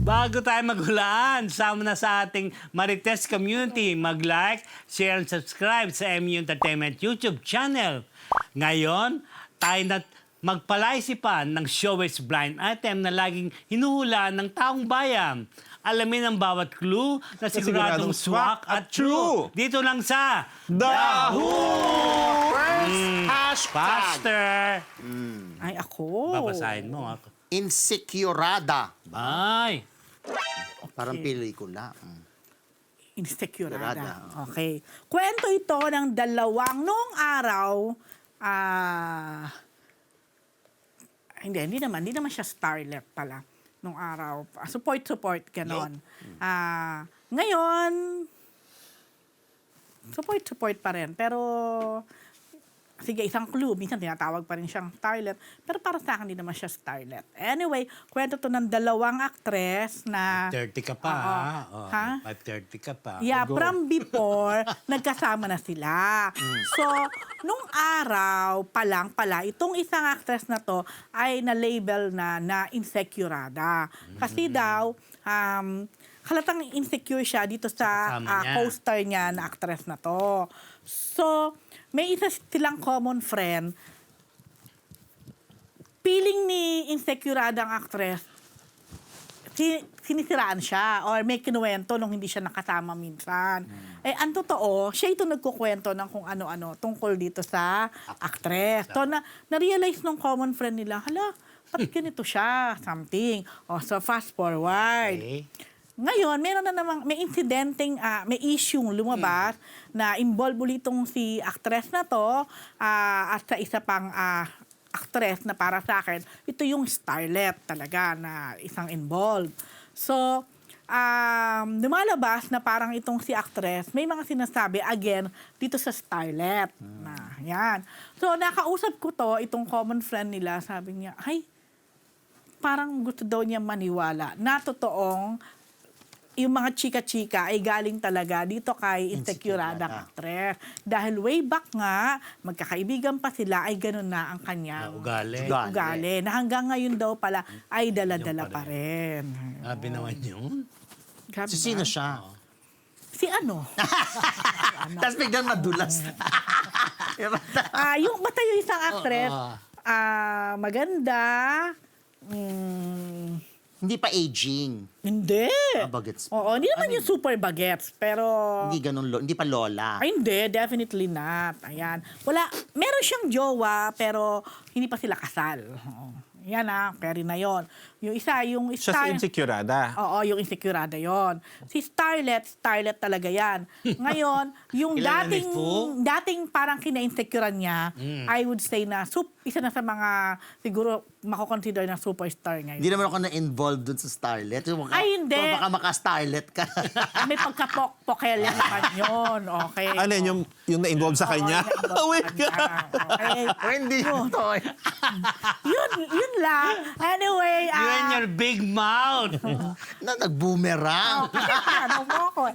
Bago tayo maghulaan, sama na sa ating Marites community. Mag-like, share, and subscribe sa MU Entertainment YouTube channel. Ngayon, tayo na magpalaisipan ng Showbiz Blind Item na laging hinuhulaan ng taong bayan. Alamin ang bawat clue na siguradong swak at true. Dito lang sa Dahu! First hashtag. Pastor. Ay, ako. Babasahin mo. Ako. Insecurada. Ay. Parang pelikula. Insecurada. Okay. Kwento ito ng dalawang noong araw. Hindi naman siya starlet pala nung araw. Support, ganon. Ngayon, support pa rin. Pero, sige, isang clue. Minsan tinatawag pa rin siyang starlet. Pero para sa akin, hindi naman siya starlet. Anyway, kwento to ng dalawang aktres na... 30 ka pa, Ha? 5:30 ka pa. Yeah, Go. from before, nagkasama na sila. So, nung araw pa pala, itong isang actress na to ay na-label na insecurada. Kasi daw, halatang insecure siya dito sa Kasama niya. co-star niya na actress na to. So, may isa silang common friend. Feeling ni insecurada ang actress, sinisiraan siya or may kinuwento nung hindi siya nakasama minsan. Eh, ang totoo, siya ito nagkukwento ng kung ano-ano tungkol dito sa actress. So, na-realize nung common friend nila, hala, ba't ganito siya? Something. O, so fast forward. Okay. Ngayon, meron na namang, may incidenteng, may issue lumabas na involved ulit itong si actress na to at sa isa pang actress na para sa akin, ito yung starlet talaga na isang involved. So, lumalabas na parang itong si actress, may mga sinasabi, again, dito sa starlet. Na, yan. So, nakausap ko to, itong common friend nila, sabi niya, ay, parang gusto daw niya maniwala na totoong yung mga chika-chika ay galing talaga dito kay insecurada actress. Dahil way back nga, magkakaibigan pa sila, ay ganun na ang kanyang ugali. Na hanggang ngayon daw pala ay dala-dala pa rin. Sabi naman yun. Grabe Si sino ba? siya? Si ano? Tapos biglang madulas. Basta yung isang actress, maganda, Hindi pa aging. hindi. Bagets. Oo, hindi naman yung super bagets, pero... Hindi ganun, hindi pa lola. Ay, hindi. Definitely not. Ayan. Wala. Meron siyang jowa, pero hindi pa sila kasal. Oo. Yan peri na yon. Yung isa, yung Siya si insecurada. Oo, yung insecurada yon. Si starlet talaga yan. Ngayon, yung Kilala ni Fu? dating parang kina-insecurean niya, I would say na isa na sa mga siguro mako-consider na superstar ngayon. Hindi naman ako na-involved dun sa starlet. Ay, hindi. Baka maka-starlet ka. May pagka-pokel naman yun. Okay. Ano yun, yung na-involve sa kanya? Oo, Wait ka. Okay. Hindi yun to. Yun lang. Anyway, You and your big mouth. Nag-boomerang. ano mo ako?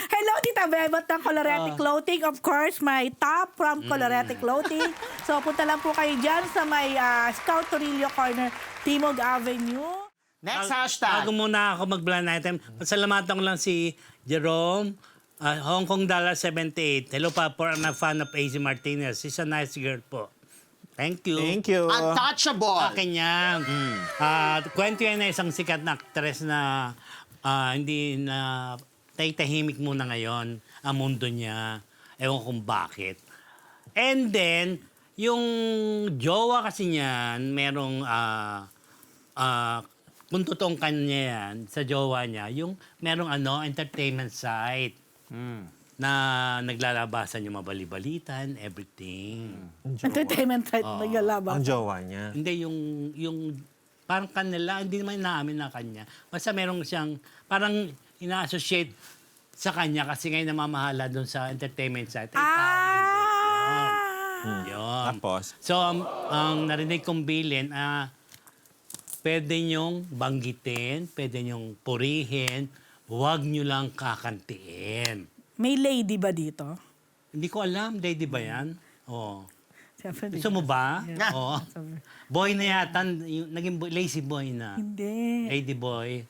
Hello, Tita Bebot ng Colorete Clothing. Of course, my top from Colorete Clothing. So, punta lang po kayo dyan sa may Scout Torillo Corner, Timog Avenue. Next hashtag. Bago muna ako mag-blind item, pasalamatan ko lang si Jerome, Hong Kong $78. Hello pa, for a fan of AC Martinez. She's a nice girl po. Thank you. Thank you. Untouchable. Akin yan. Kwento yan na isang sikat na actress na hindi na tahimik muna ngayon ang mundo niya. Ewan kung bakit. And then, yung jowa kasi niyan, merong, kung totoong kanya yan, sa jowa niya, yung merong entertainment site. Na naglalabasan yung mabali-balitan, everything. Entertainment site naglalabas. Ang jowa niya. Hindi, yung parang kanila, hindi naman inaamin na kanya. Basta merong siyang, parang ina-associate sa kanya kasi ngayon namamahala doon sa entertainment site. Yun. Tapos? So, ang narinig kong bilin, pwede niyong banggitin, pwede niyong purihin, huwag niyo lang kakantiin. May lady ba dito? Hindi ko alam, lady ba yan? Oo. Siyempre, Gusto mo ba? Yeah. Oo. Boy na yata, naging lazy boy na. Hindi. Lady boy.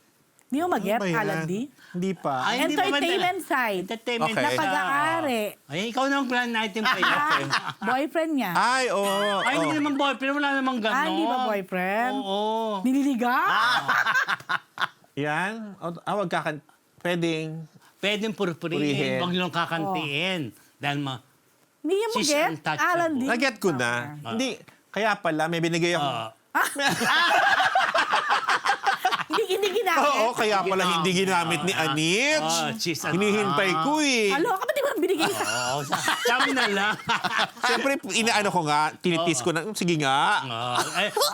Hindi mo mag-get, Ano ba yan? Alan D? Hindi pa. Ay, hindi pa Entertainment side. Entertainment. Okay. Na siya. pag-aari. Ay, ikaw naman plan item pa yun. Boyfriend niya. Ay, oo. Ay, hindi naman boyfriend. Wala namang gano'n. Hindi ba boyfriend? Oo. Nililiga? Yan. Wag kakan... Pwedeng... Pwedeng purpurihin. Purihin. Huwag nyo kakantiin. Dahil Hindi niya She's mag-get, untouchable. Alan D? Naget ko na. Hindi. Kaya pala, may binigay ako. Hindi ginamit. Oo, kaya pala hindi ginamit ni Anitch. she's Hinihintay ko eh. Alo, kapatid mo binigay sa... Oo, sabi na lang. Siyempre, inaano ko nga, tinitis ko na, sige nga.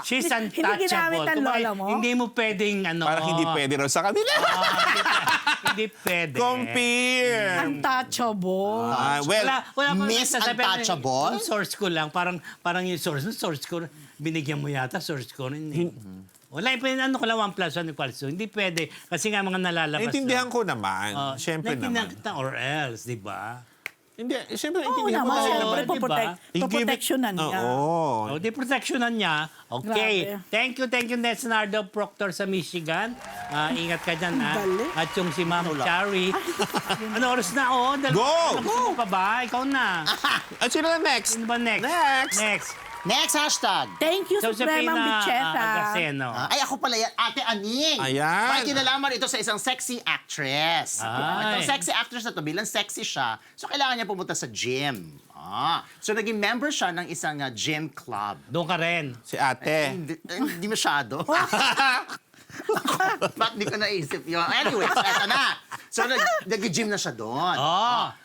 She's Hindi untouchable. ginamit ang Kumbaga, lola mo? Hindi mo pwedeng ano. Parang hindi pwede raw sa kanila. Hindi pwede. Compare. Untouchable. Well, wala pa Miss sasabihin. Untouchable? Yung source ko lang, parang yung source ko, binigyan mo yata, source ko rin. Wala, ano ko lang, 1 plus 1 equals 2. Hindi pwede. Kasi nga mga nalalabas. naintindihan ko naman. Siyempre naman. Kita or else, di ba? Hindi, siyempre, Oo naintindihan ko naman, dahil siyempre, diba? poprotectionan niya. Oo. O, di protectionan niya. Okay. Grabe. Thank you, Nesnardo Proctor sa Michigan. Ingat ka dyan, ha? Galing. At yung si Ma'am Chari. Ano oras na, oh? Go! Go! Pa ba? Ikaw na. At sino na next? Sino ba next? Next. Next hashtag. Thank you, Supremang Bicheta. Agaseno. Ay, ako pala yan. Ate Aning. Ayan. May kinalaman ito sa isang sexy actress. Ay. Itong sexy actress na to, bilang sexy siya, so kailangan niya pumunta sa gym. So naging member siya ng isang gym club. Doon ka rin. Si ate. Hindi masyado. Ba't di ko naisip yun? Anyway, so eto na. So nag-gym na siya doon.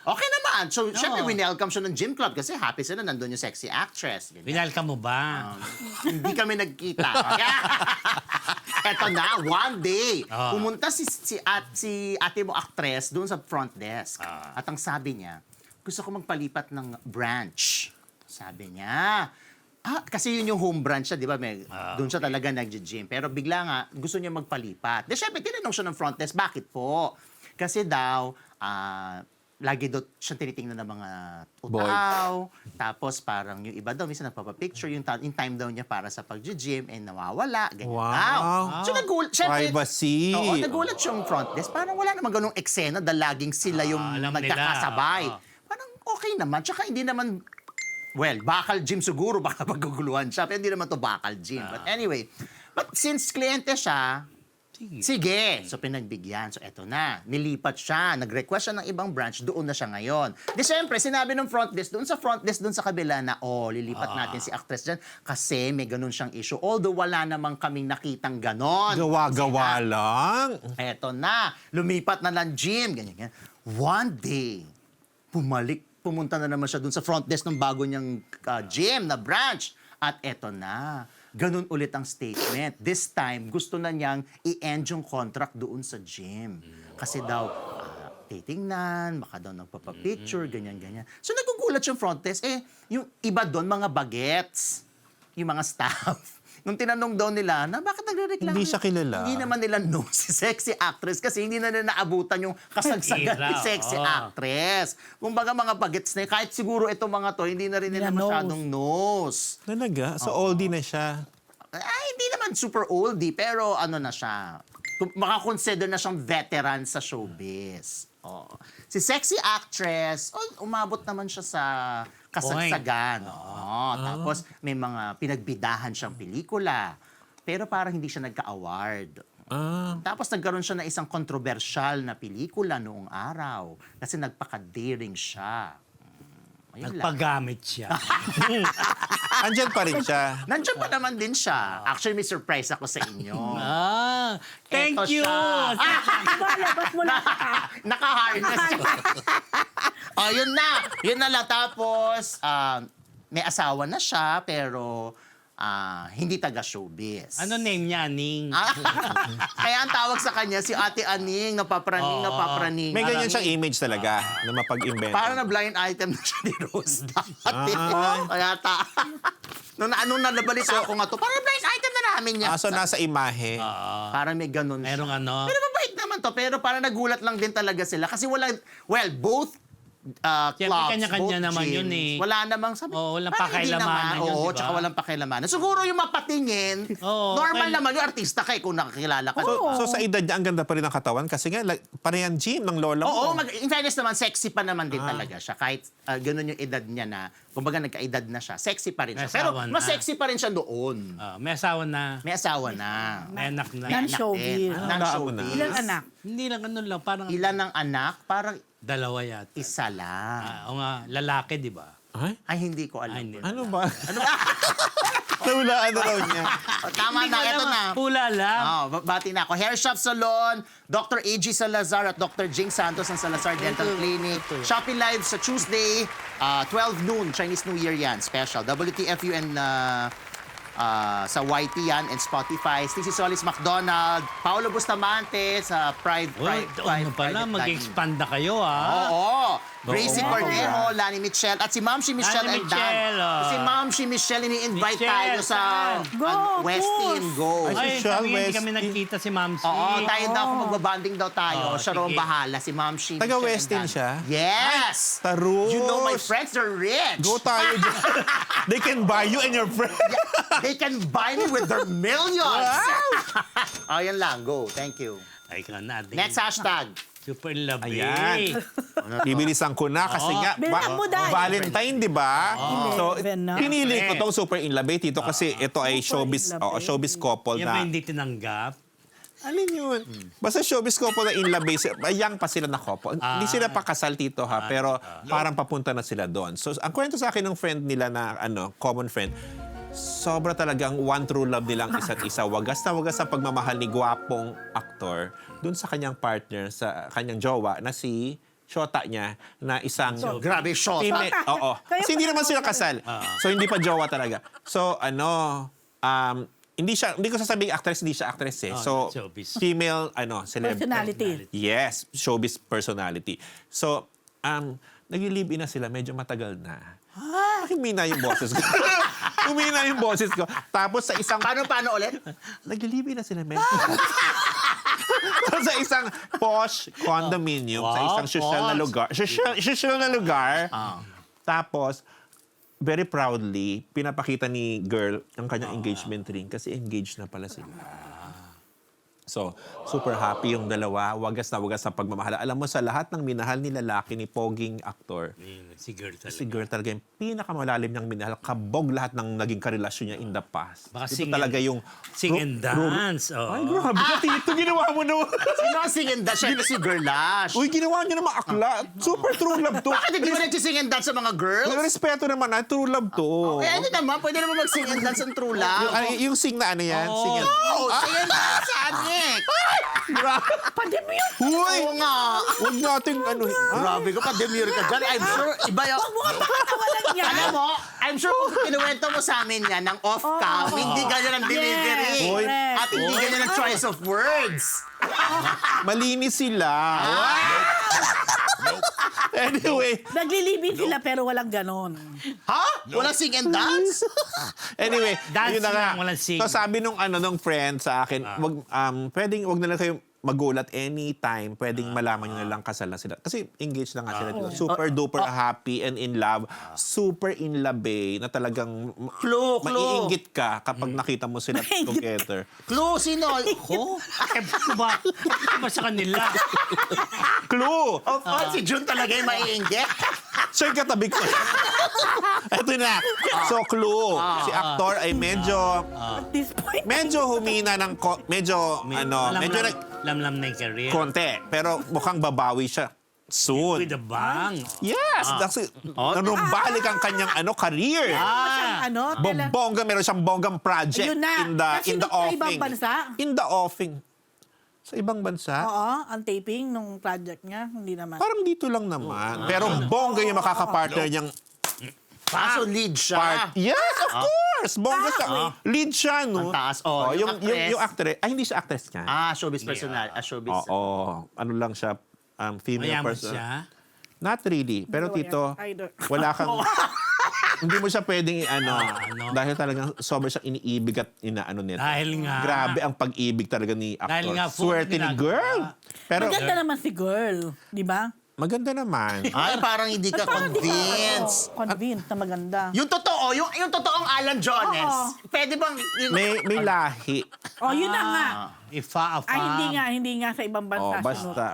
Okay naman. So syempre, winelcome siya ng gym club kasi happy sila nandun yung sexy actress. Ganyan. Binal ka mo ba? Hindi kami nagkita. Eto na, one day, pumunta si ate mo actress doon sa front desk. At ang sabi niya, gusto ko magpalipat ng branch. Sabi niya, kasi yun yung home branch siya, di ba? Doon siya talaga nag-gym. Pero bigla nga, gusto niya magpalipat. Di syempre, tinanong siya ng front desk, bakit po? Kasi daw, lagi daw siya tinitingnan ng mga tao. Tapos parang yung iba daw, minsan nagpapapicture, yung time daw niya para sa pag-gym, nawawala, ganyan Wow. daw. So nagulat, syempre, Privacy. Oo, nagulat yung front desk. Parang wala namang ganung eksena dahil laging sila yung alam nila. nagkakasabay. Parang okay naman. Tsaka hindi naman, well, bakal gym siguro, baka maguguluhan siya. Pero hindi naman to bakal gym. But anyway, but since kliyente siya, sige. So pinagbigyan. So eto na, nilipat siya. Nag-request siya ng ibang branch, doon na siya ngayon. Di syempre, sinabi ng front desk, doon sa front desk, doon sa kabila na, lilipat natin si actress dyan kasi may ganun siyang issue. Although wala namang kaming nakitang ganon. Gawa-gawa lang. Eto na, lumipat na ng gym, ganyan. One day, pumunta na naman siya dun sa front desk ng bago niyang gym na branch. At eto na, ganun ulit ang statement. This time, gusto na niyang i-end yung contract doon sa gym. Kasi daw, titingnan, baka daw nagpapapicture, ganyan-ganyan. So nagugulat yung front desk. Yung iba doon, mga bagets, yung mga staff. Nung tinanong daw nila na bakit nagre-reklamo? Hindi siya kilala. Hindi naman nila no si sexy actress kasi hindi na nila naabutan yung kasagsagan ni Hira, sexy actress. Kumbaga mga bagets na yun, kahit siguro itong mga to, hindi na rin nila Nila masyadong nose. Talaga? So, oldie na siya. Hindi naman super oldie, pero ano na siya. Makakonsider na siyang veteran sa showbiz. Si sexy actress, umabot naman siya sa kasagsagan. Tapos may mga pinagbidahan siyang pelikula. Pero parang hindi siya nagka-award. Tapos nagkaroon siya ng isang kontrobersyal na pelikula noong araw. Kasi nagpaka-daring siya. Ayun lang. Nagpagamit siya. Andyan pa rin siya. Nandiyan pa naman din siya. Actually, may surprise ako sa inyo. Thank Eto you! siya. Labas mo lang. Naka-harness siya. Yun na. Yun na lang. Tapos, may asawa na siya, pero hindi taga-showbiz. Ano name niya, Aning? Kaya ang tawag sa kanya, si Ate Aning, napapraning. May ganyan siyang image talaga na mapag-invent. Parang na blind item na siya ni Rose dati. Kaya nung nalabalita ako nga to, parang blind item na namin niya. So, nasa imahe. Parang may ganun siya. Merong ano? Pero mabait naman to. Pero parang nagulat lang din talaga sila. Kasi both Siyempre, clubs, kanya-kanya both naman gyms. yun eh. Wala namang sabi. Oo, walang parang hindi pakialamanan naman. yun, Oo, di ba? tsaka walang pakialamanan. Siguro yung mapatingin, Oo, normal kaya- naman yung artista ka kung nakakilala ka. So sa edad niya, ang ganda pa rin ng katawan kasi nga, like, parehang gym ng lola mo. Oo, in fairness naman, sexy pa naman din talaga siya. Kahit ganun yung edad niya na, kumbaga nagka-edad na siya, sexy pa rin siya. May Pero asawa na. mas sexy pa rin siya noon. May asawa na. May asawa na. May anak na. May anak Non-showbiz. din. Ano, Non-showbiz. Ilang anak? Hindi lang ganun lang. Parang Ilan ng anak? Parang dalawa yata. isa lang. O nga, lalaki, di ba? Ay, Ay, hindi ko alam. Ay, hindi. ano ba? Nahulaan na raw niya. O, tama Hindi na, ko eto alam, na. Pula lang. Bati na ako. Hair Shop Salon, Dr. A.G. Salazar at Dr. Jing Santos ng Salazar Dental Clinic. Shopee Live sa Tuesday, 12 noon, Chinese New Year yan, special. WTFU and sa YT yan and Spotify. Stacey Solis McDonald, Paolo Bustamante sa Ano pala, mag-expand na kayo, Oo. Gracie Oo. Cornejo, Lani Michelle, at si Ma'am si Michelle Lani and Dan. Michelle, Si Ma'am si Michelle, ini-invite Michelle, tayo sa Go, Westin push. Go. Ay, Ay, Social sabi hindi West- kami nagkita si Ma'am C. Oo, tayo daw kung magbabanding daw tayo. Oo, Siya raw ang sige. bahala, si Ma'am Shi. Taga Michelle Westin and Dan. siya? Yes! Tarus. You know my friends are rich. Go tayo dyan. They can buy you and your friend. They can buy me with their millions. Oh, yan lang. Go. Thank you. Ay, ka na. Next hashtag. Super love. Ayan. Bibilisan ko na kasi nga Bilisan mo dahil. Valentine, di ba? So, 11 na. pinili ko tong Super in Love dito kasi ito ay showbiz showbiz couple Yan ba na. hindi tinanggap? Alin yun? Basta showbiz couple na in love base. Young pa sila na couple. Hindi sila pa kasal dito ha, pero parang papunta na sila doon. So, ang kwento sa akin ng friend nila na common friend, sobra talagang one true love nilang isa't isa. Wagas na wagas ang pagmamahal ni gwapong aktor dun sa kanyang partner, sa kanyang jowa na si Shota niya na isang Grabe, shot. Oo. Kayo Kasi hindi pa naman sila naman. kasal. So hindi pa jowa talaga. So hindi ko sasabing actress, hindi siya actress eh. So showbiz. female Personality. Yes, showbiz personality. So nag-live-in na sila, medyo matagal na. Humina yung boses ko. Humina yung boses ko. Tapos sa isang Paano ulit? nag-live-in na sila, medyo. Sa isang posh condominium, sa isang social na posh. lugar. Social na lugar. Tapos, very proudly, pinapakita ni girl ang kanyang engagement ring kasi engaged na pala sila. So, super happy yung dalawa. Wagas na wagas sa pagmamahal. Alam mo, sa lahat ng minahal ni lalaki ni Poging aktor, Si girl talaga. si girl talaga yung pinakamalalim niyang minahal. Kabog lahat ng naging karelasyon niya in the past. Baka Ito sing talaga yung... Sing and dance. Ay, grabe ka, Tito. Ginawa mo naman. Sino ang singin da? Siyempre si Girlash. Uy, ginawa niyo naman akla. Super true love to. Bakit hindi mo nagsising and dance sa mga girls? May respeto naman na, true love to. Eh, ano naman? Pwede naman mag-sing and dance ang true love. Yung sing na ano yan? Oo. Sing yan. Oh, sing and dance sa anik. Pwede mo yun. Uy! Oo nga. Huwag natin ano. Grabe ka pa, demure ka dyan. I'm sure, iba yung... Huwag mo nga pakatawalan niya. Alam mo, I'm sure kung kinuwento mo sa amin yan ng off-cam, hindi ganyan ang delivery. Yes, Hoy. correct. At hindi ganyan ang choice of words. Malinis sila. Anyway. Naglilibin sila pero walang ganon. Ha? Wala sing and dance? Anyway, Dance yun na nga. lang, walang sing. So sabi nung friend sa akin, wag na lang kayo magulat anytime. Pwedeng malaman nyo na lang kasal na sila. Kasi engaged na nga sila. dito. Super duper happy and in love. Super in love na talagang Clue. maiinggit ka kapag nakita mo sila together. Clue, sino? Ko? Ko ba? Ko ba sa kanila? Clue! Of course, si Jun talaga yung maiinggit. Siya yung katabi ko. Ito na. So, clue. Si actor ay medyo At this point, humina ng medyo Lamlam na yung career. konti. Pero mukhang babawi siya soon. With the bang. Yes! Nanumbalik ang kanyang career. ano, Bongga, meron siyang bonggang project Ayun na. in the Kasi sa offing. ibang bansa? In the offing. Sa ibang bansa? oo, ang taping nung project niya, hindi naman. Parang dito lang naman. Pero bongga yung makakapartner niyang Kaso lead siya. part. Yes, of course! Bongga siya. Lead siya, no? Ang taas. Oh, yung actress. yung actress. Ay, hindi siya actress niya. Showbiz personal. Showbiz. Oo. Ano lang siya, female Mayaman person. siya. Not really. Pero Hindi Tito, ko yan. wala kang... hindi mo siya pwedeng dahil talagang sobrang siyang iniibig at inaano nito. Dahil nga. Grabe ang pag-ibig talaga ni actor. Dahil nga, full Swerte ni ginagawa. girl. Pero Maganda naman si girl, di ba? Maganda naman. Ay, parang hindi ka Parang di ka, convinced. convinced na maganda. Yung totoo, yung totoong Alan Jones. Oo. Pwede bang... May lahi. Oh, yun na nga. Ifa. Ay, hindi nga sa ibang bansa. Basta.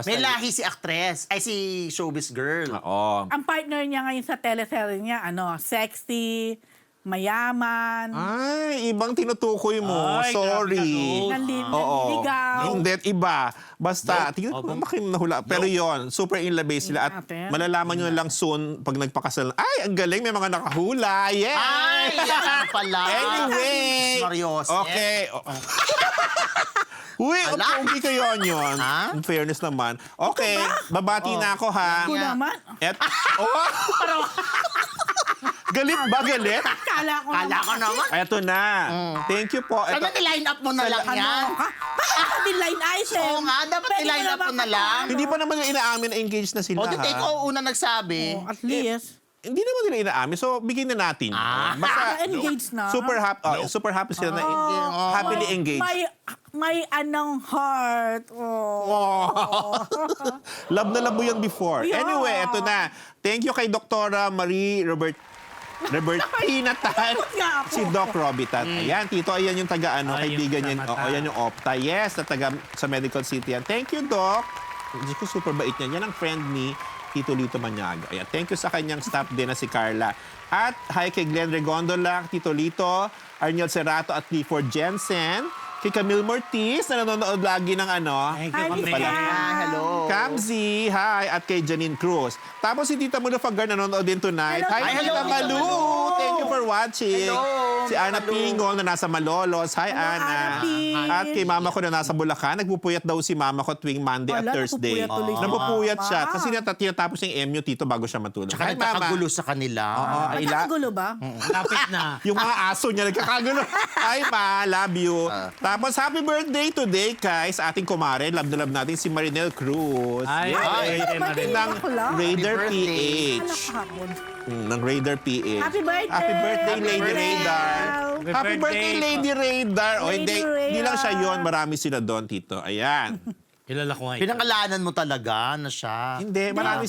May lahi si actress. Ay, si showbiz girl. Oo. Ang partner niya ngayon sa teleserye niya, sexy, mayaman, Ay, ibang tinutukoy mo. Ay, Sorry. grabe ka, Oo. nanliligaw. Hindi, iba. Basta, tingnan ko makim nahula. Pero yon super in love sila. At Natin. malalaman nyo na lang soon pag nagpakasal. Ay, ang galing. May mga nakahula. Yes! Ay, yan pala. Anyway. Marios. Okay. Uy, Ala. okay kayo yun. Ha? In fairness naman. Okay, babati na ako ha. Ako naman. Galit ba? Galit? Kala ko Kala ko naman. Eto na. Thank you po. Sana niline up mo na lang yan. Bakit ka line item? Oo nga, dapat Pwede niline up mo na lang. Hindi pa naman nila inaamin na engaged na sila. O, di take ha? una nagsabi. At least. Hindi naman nila inaamin. So, bigyan na natin. yun. Basta, Engaged na. super happy sila na happily engaged. May anong heart. Oh. Love na love mo yun before. Yeah. Anyway, eto na. Thank you kay Doktora Marie Robertina Tan. nga ako. Si Doc Robitan. Ayan, Tito, ayan yung taga kaibigan yung yan. sa mata. Ayan yung Opta. Yes, na taga sa Medical City yan. Thank you, Doc. Hindi ko super bait niyan. Yan ang friend ni Tito Lito Maniaga. Ayan, thank you sa kanyang staff din na si Carla. At hi kay Glenn Regondola, Tito Lito, Arnold Serrato at Clifford Jensen. Kay Camille Mortiz na nanonood lagi ng Thank you, Hi, Camille. Ah, hello. Kamzi, hi, at kay Janine Cruz. Tapos si Tita Malu Fagar nanonood din tonight. Hello, Hi, hello, Tita Tita Malu! Malu! Thank you for watching. Hello, Si Tita Ana Malu. Pingol na nasa Malolos. Hi, Hello, Ana. Ana Ping. At kay mama ko na nasa Bulacan. Nagpupuyat daw si mama ko tuwing Monday at Wala, Thursday. nagpupuyat tuloy si Nagpupuyat mama. siya. Kasi tinatapos yung MU Tito bago siya matulog. Tsaka nagkakagulo sa kanila. Oo, ay, Nagkakagulo ba? Lapit na. Yung mga aso niya nagkakagulo. Ay, ma, love you. Tapos, happy birthday today kay sa ating kumare. Love na love natin si Marinel Cruz. Ay, Yay! birthday ng ako lang. Raider Happy birthday. Alam PH. ko hapon. Ng Raider PH. Happy birthday! Happy birthday, Happy Lady birthday! Radar. Happy Happy birthday, birthday. Lady Radar. O, Lady hindi lang siya Radar. yon. Marami sila doon, Tito. Ayan. Kilala ko nga ito. Pinangalanan mo talaga na siya. Hindi, marami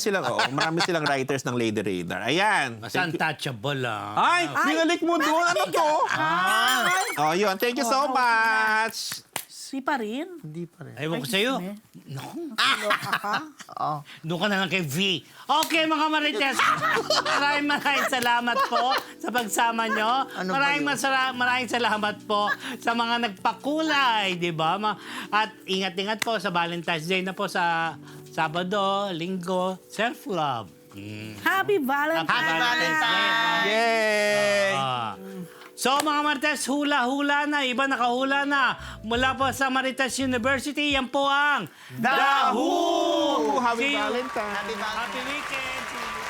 silang writers ng Lady Radar. Ayan. Mas untouchable lang. Ay, binalik mo doon. Ano to? Ay, Oh, yun. Thank you so much. si pa rin. Hindi pa rin. Ewan ko sa'yo. Loka ka. Doon ka na lang kay V. Okay, mga Marites. maraming salamat po sa pagsama nyo. Ano ba Maraming salamat po sa mga nagpakulay, di ba? At ingat-ingat po sa Valentine's Day na po sa Sabado, Linggo, self-love. Happy Valentine's! Happy Valentine's Day. Yay! So mga Marites, hula-hula na, iba nakahula na. Mula po sa Marites University, yan po ang Dahu! Happy See you. Valentine's! Happy weekend! See you.